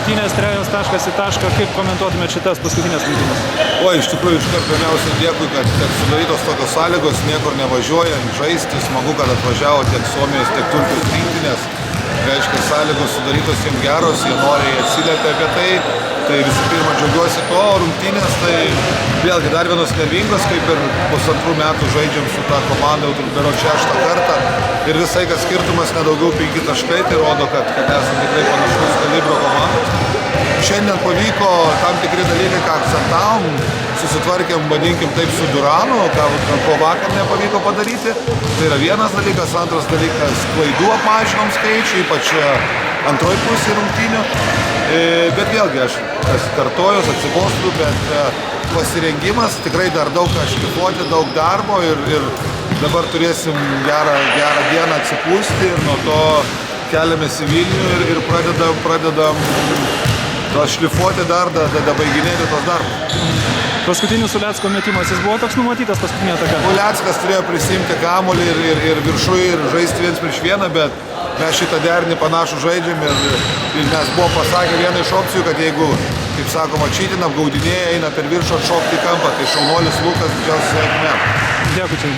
rungtynės, trejos taškas į tašką. Kaip komentuotumėte šitas paskutinės rungtynės? O, iš tikrųjų, iškart pirmiausia dėkui, kad sudarytos tokios sąlygos, niekur nevažiuojant, žaisti. Smagu, kad atvažiavo tiek Suomijos, tiek Turkijos rinktinės. Reiškia, sąlygos sudarytos jiems geros, jie noriai atsiliepia apie tai. Tai visų pirma džiaugiuosi to, rungtynės, tai vėlgi dar vienos nervingos, kaip ir pusantrų metų žaidžiam su ta komanda, jau turbūt 6 kartą. Ir visai, kad skirtumas nedaugiau 5 taškai, tai rodo, kad esame tikrai panašus kalibro komandos. Šiandien pavyko tam tikri dalykai, ką akcentavom, susitvarkėm, vadinkim taip, su Duranu, ką po vakar nepavyko padaryti. Tai yra vienas dalykas, antras dalykas, klaidų apmažinom skaičių, ypač antroj pusėje rungtynių. Bet vėlgi, aš kartojuos, atsibostu, bet pasirengimas, tikrai dar daug ką šlifuoti, daug darbo ir dabar turėsim gerą dieną atsipūsti ir nuo to keliamės į Vilnių ir pradedam šlifuoti dar, baiginėti tos darbus. Paskutinis Ulecko metimas, jis buvo toks numatytas paskutinė ataka? Uleckas turėjo prisimti kamuolį ir viršui ir žaisti 1-1, bet mes šitą derinį panašų žaidžiam ir mes buvom pasakę vieną iš opcijų, kad jeigu, kaip sakoma, čytina, apgaudinėja, eina per viršų atšokti į kampą, tai šaunuolis Lukas didžiausias sveikime. Dėkui čia.